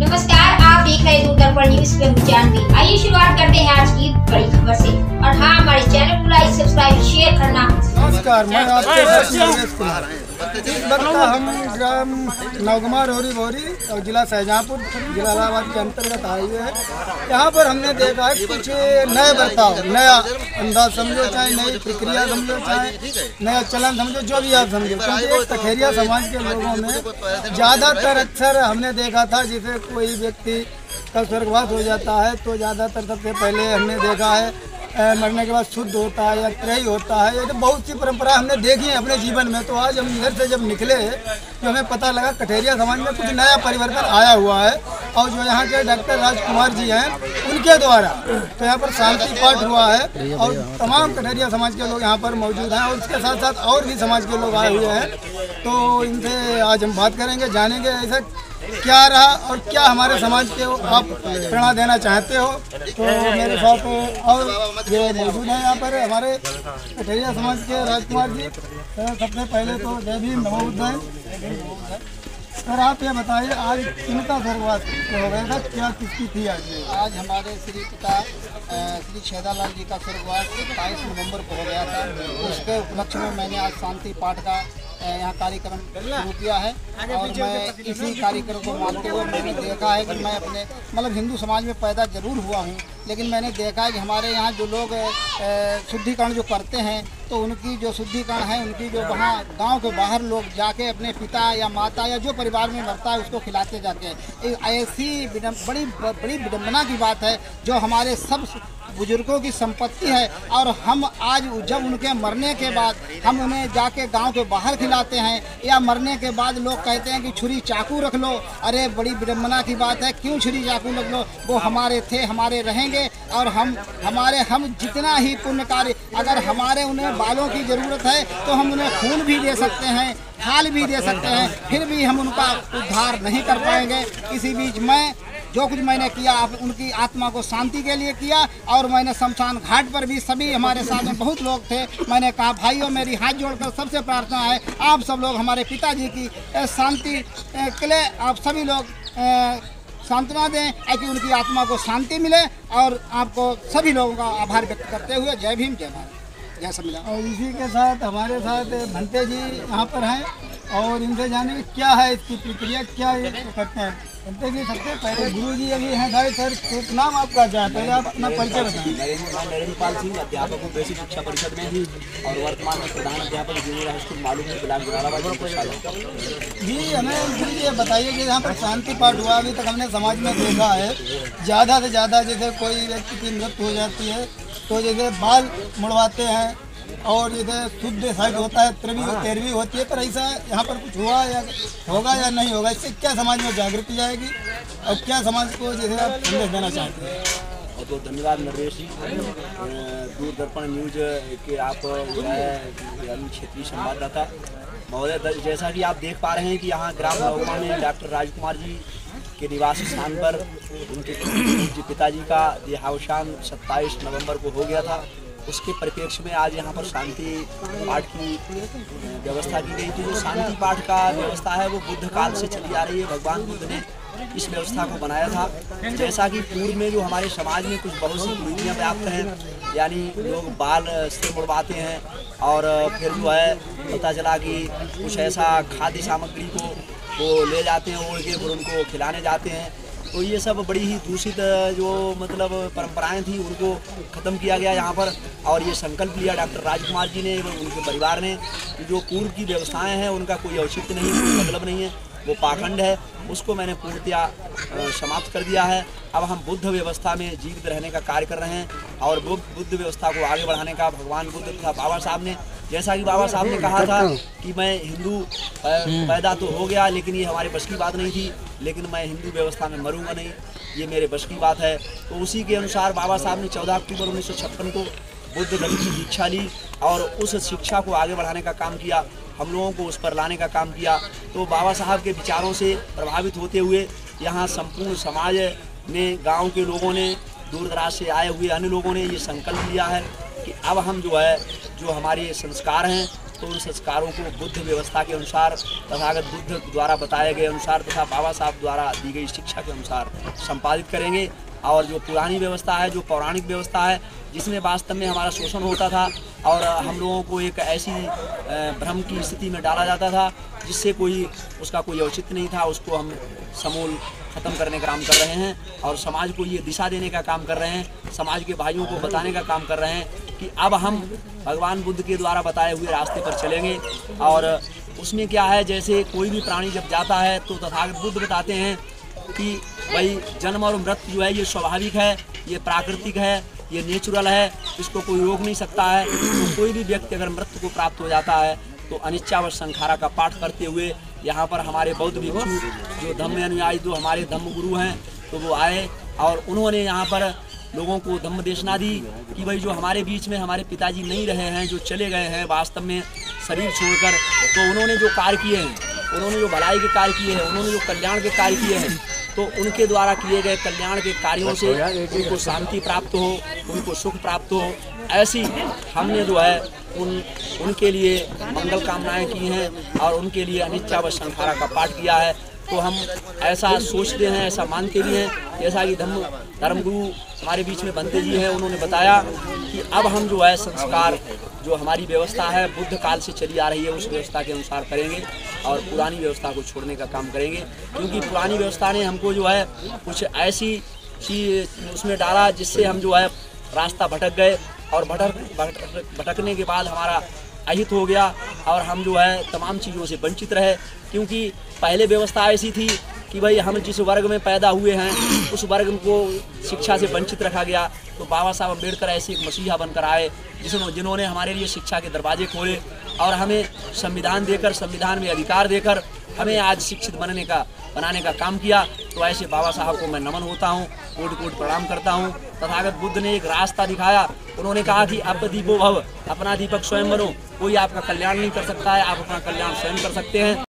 नमस्कार, आप देख रहे हैं दूरदर्पण न्यूज पे जानवी। आइए शुरुआत करते हैं आज की बड़ी खबर से। और हाँ, हमारे चैनल को लाइक, सब्सक्राइब, शेयर करना। नमस्कार, मैं आपके साथ नरेश कुमार। इस वक्त हम ग्राम नवगुमार होरी भोरी और जिला शाहजहाँपुर, जिला इलाहाबाद के अंतर्गत आए हुए हैं। यहाँ पर हमने देखा है कुछ नए बर्ताव, नया अंदाज समझो, चाहे नई प्रक्रिया समझो, चाहे नया चलन समझो, जो भी आप समझो। क्योंकि एक कठेरिया समाज के लोगों में ज़्यादातर अक्सर हमने देखा था, जैसे कोई व्यक्ति का स्वर्गवास हो जाता है तो ज़्यादातर सबसे पहले हमने देखा है मरने के बाद शुद्ध होता है या त्रयी होता है। ये तो बहुत सी परंपरा हमने देखी है अपने जीवन में। तो आज हम इधर से जब निकले तो हमें पता लगा कठेरिया समाज में कुछ नया परिवर्तन आया हुआ है। और जो यहाँ के डॉक्टर राजकुमार जी हैं, उनके द्वारा तो यहाँ पर शांति पाठ हुआ है और तमाम कठेरिया समाज के लोग यहाँ पर मौजूद हैं। और इसके साथ साथ और भी समाज के लोग आए हुए हैं। तो इनसे आज हम बात करेंगे, जानेंगे ऐसा क्या रहा और क्या हमारे समाज के आप प्रेरणा देना चाहते हो। तो मेरे साथ और ये मौजूद हैं यहाँ पर हमारे कठेरिया समाज के राजकुमार जी। सबसे पहले तो जय भीम, नमो बुद्धाय। सर, आप ये बताइए, आज किनका स्वर्गवास हो गया था, क्या किसकी थी आज हमारे श्री पिता श्री छेदालाल जी का स्वर्गवास 22 नवंबर को हो गया था। उसके उपलक्ष्य में मैंने आज शांति पाठ का यहाँ कार्यक्रम शुरू किया है। और मैं इसी कार्यक्रम को मानते हुए मैंने देखा है कि मैं अपने मतलब हिंदू समाज में पैदा जरूर हुआ हूँ, लेकिन मैंने देखा है कि हमारे यहाँ जो लोग शुद्धिकरण जो करते हैं तो उनकी जो शुद्धिकरण है, उनकी जो वहाँ गांव के बाहर लोग जाके अपने पिता या माता या जो परिवार में मरता है उसको खिलाते जाते हैं। ऐसी बड़ी विडम्बना की बात है जो हमारे सब बुजुर्गों की संपत्ति है। और हम आज जब उनके मरने के बाद हम उन्हें जाके गांव के बाहर खिलाते हैं, या मरने के बाद लोग कहते हैं कि छुरी चाकू रख लो। अरे बड़ी विडम्बना की बात है, क्यों छुरी चाकू रख लो? वो हमारे थे, हमारे रहेंगे। और हम जितना ही पुण्य कार्य, अगर हमारे उन्हें बालों की ज़रूरत है तो हम उन्हें खून भी दे सकते हैं, खाल भी दे सकते हैं, फिर भी हम उनका उद्धार नहीं कर पाएंगे। इसी बीच मैं जो कुछ मैंने किया उनकी आत्मा को शांति के लिए किया। और मैंने शमशान घाट पर भी सभी हमारे साथ में बहुत लोग थे। मैंने कहा, भाइयों, मेरी हाथ जोड़कर सबसे प्रार्थना है, आप सब लोग हमारे पिताजी की शांति के लिए आप सभी लोग सांत्वना दें कि उनकी आत्मा को शांति मिले। और आपको सभी लोगों का आभार व्यक्त करते हुए जय भीम, जय भारत, जय सम्मिलन। और इसी के साथ हमारे साथ भंते जी यहाँ पर हैं और इनसे जानेंगे क्या है इसकी प्रक्रिया, क्या ये करते हैं। भंते जी, सबसे पहले गुरु जी अभी हैं भाई। सर, शुभ नाम आपका क्या है? पहले आप अपना परिचय बताएं। नरेंद्र पाल सिंह, अध्यापक हूँ बेसिक शिक्षा परिषद में भी और वर्तमान में प्रधान अध्यापक जूनियर हाई स्कूल मालूम ब्लॉक जलालाबाद। जी, हमें गुरु जी ये बताइए कि यहाँ पर शांति पाठ हुआ, अभी तक हमने समाज में देखा है ज़्यादा से ज़्यादा जैसे कोई व्यक्ति की मृत्यु हो जाती है तो जैसे बाल मुड़वाते हैं और जैसे शुद्ध शायद होता है, तेरहवीं होती है। पर ऐसा यहाँ पर कुछ हुआ या होगा या नहीं होगा? इससे क्या समाज में जागृति जाएगी और क्या समाज को जैसे आप संदेश देना चाहते हैं? बहुत बहुत धन्यवाद नरेश जी। दूरदर्पण न्यूज के आप जो है क्षेत्रीय संवाददाता महोदय, जैसा कि आप देख पा रहे हैं कि यहाँ ग्राम नवगुमा में डॉक्टर राजकुमार जी के निवास स्थान पर उनके पिताजी का देहावसान 27 नवंबर को हो गया था। उसके परिप्रेक्ष्य में आज यहाँ पर शांति पाठ की व्यवस्था की गई थी। जो शांति पाठ का व्यवस्था है वो बुद्ध काल से चली आ रही है। भगवान बुद्ध ने इस व्यवस्था को बनाया था। जैसा कि पूर्व में जो हमारे समाज में कुछ बहुत सी कुरीतियाँ व्याप्त हैं, यानी लोग बाल से मुड़वाते हैं और फिर जो है पता चला कि कुछ ऐसा खाद्य सामग्री को वो ले जाते हैं ओढ़ के, फिर उनको खिलाने जाते हैं। तो ये सब बड़ी ही दूषित जो मतलब परंपराएं थी उनको ख़त्म किया गया यहाँ पर। और ये संकल्प लिया डॉक्टर राजकुमार जी ने एवं उनके परिवार ने कि जो पूर्व की व्यवस्थाएं हैं उनका कोई औचित्य नहीं है, कोई मतलब नहीं है, वो पाखंड है, उसको मैंने पूर्णतया समाप्त कर दिया है। अब हम बुद्ध व्यवस्था में जीवित रहने का कार्य कर रहे हैं और बुद्ध व्यवस्था को आगे बढ़ाने का भगवान बुद्ध तथा बाबा साहब ने, जैसा कि बाबा साहब ने कहा था कि मैं हिंदू पैदा तो हो गया लेकिन ये हमारे बस की बात नहीं थी, लेकिन मैं हिंदू व्यवस्था में मरूंगा नहीं, ये मेरे बस की बात है। तो उसी के अनुसार बाबा साहब ने 14 अक्टूबर 1956 को बुद्ध धर्म की दीक्षा ली और उस शिक्षा को आगे बढ़ाने का काम किया, हम लोगों को उस पर लाने का काम किया। तो बाबा साहब के विचारों से प्रभावित होते हुए यहाँ संपूर्ण समाज ने, गांव के लोगों ने, दूर दराज से आए हुए अन्य लोगों ने ये संकल्प लिया है कि अब हम जो है जो हमारे संस्कार हैं तो उन संस्कारों को बुद्ध व्यवस्था के अनुसार, तथागत बुद्ध द्वारा बताए गए अनुसार तथा बाबा साहब द्वारा दी गई शिक्षा के अनुसार संपादित करेंगे। और जो पुरानी व्यवस्था है, जो पौराणिक व्यवस्था है, जिसमें वास्तव में हमारा शोषण होता था और हम लोगों को एक ऐसी भ्रम की स्थिति में डाला जाता था जिससे उसका कोई औचित्य नहीं था, उसको हम समूल ख़त्म करने का काम कर रहे हैं और समाज को ये दिशा देने का काम कर रहे हैं, समाज के भाइयों को बताने का काम कर रहे हैं कि अब हम भगवान बुद्ध के द्वारा बताए हुए रास्ते पर चलेंगे। और उसमें क्या है, जैसे कोई भी प्राणी जब जाता है तो तथागत बुद्ध बताते हैं कि भाई जन्म और मृत्यु जो है ये स्वाभाविक है, ये प्राकृतिक है, ये नेचुरल है, इसको कोई रोक नहीं सकता है। तो कोई भी व्यक्ति अगर मृत्यु को प्राप्त हो जाता है तो अनिच्चा व संखारा का पाठ करते हुए यहाँ पर हमारे बौद्ध भिक्षु जो धम्म अनुयायी, जो हमारे धम्म गुरु हैं, तो वो आए और उन्होंने यहाँ पर लोगों को धम्म देशना दी कि भाई जो हमारे बीच में हमारे पिताजी नहीं रहे हैं, जो चले गए हैं वास्तव में शरीर छोड़कर, तो उन्होंने जो कार्य किए हैं, उन्होंने जो भलाई के कार्य किए हैं, उन्होंने जो कल्याण के कार्य किए हैं, तो उनके द्वारा किए गए कल्याण के कार्यों से उनको शांति प्राप्त हो, उनको सुख प्राप्त हो। ऐसी हमने जो है उनके लिए मंगल कामनाएं की हैं और उनके लिए अनिच्चा व संखारा का पाठ किया है। तो हम ऐसा सोचते हैं, ऐसा मानते भी हैं। जैसा कि धर्मगुरु हमारे बीच में बनते जी हैं, उन्होंने बताया कि अब हम जो है संस्कार, जो हमारी व्यवस्था है बुद्ध काल से चली आ रही है, उस व्यवस्था के अनुसार करेंगे और पुरानी व्यवस्था को छोड़ने का काम करेंगे। क्योंकि पुरानी व्यवस्था ने हमको जो है कुछ ऐसी चीज़ उसमें डाला जिससे हम जो है रास्ता भटक गए और भटकने के बाद हमारा अहित हो गया और हम जो है तमाम चीज़ों से वंचित रहे। क्योंकि पहले व्यवस्था ऐसी थी कि भाई हम जिस वर्ग में पैदा हुए हैं उस वर्ग को शिक्षा से वंचित रखा गया। तो बाबा साहब अम्बेडकर ऐसे एक मसीहा बनकर आए जिन्होंने हमारे लिए शिक्षा के दरवाजे खोले और हमें संविधान देकर, संविधान में अधिकार देकर हमें आज शिक्षित बनाने का काम किया। तो ऐसे बाबा साहब को मैं नमन होता हूँ, कोटि कोटि प्रणाम करता हूँ। तथागत बुद्ध ने एक रास्ता दिखाया। उन्होंने कहा कि अब दीपो भव, अपना दीपक स्वयं बनो। कोई आपका कल्याण नहीं कर सकता है, आप अपना कल्याण स्वयं कर सकते हैं।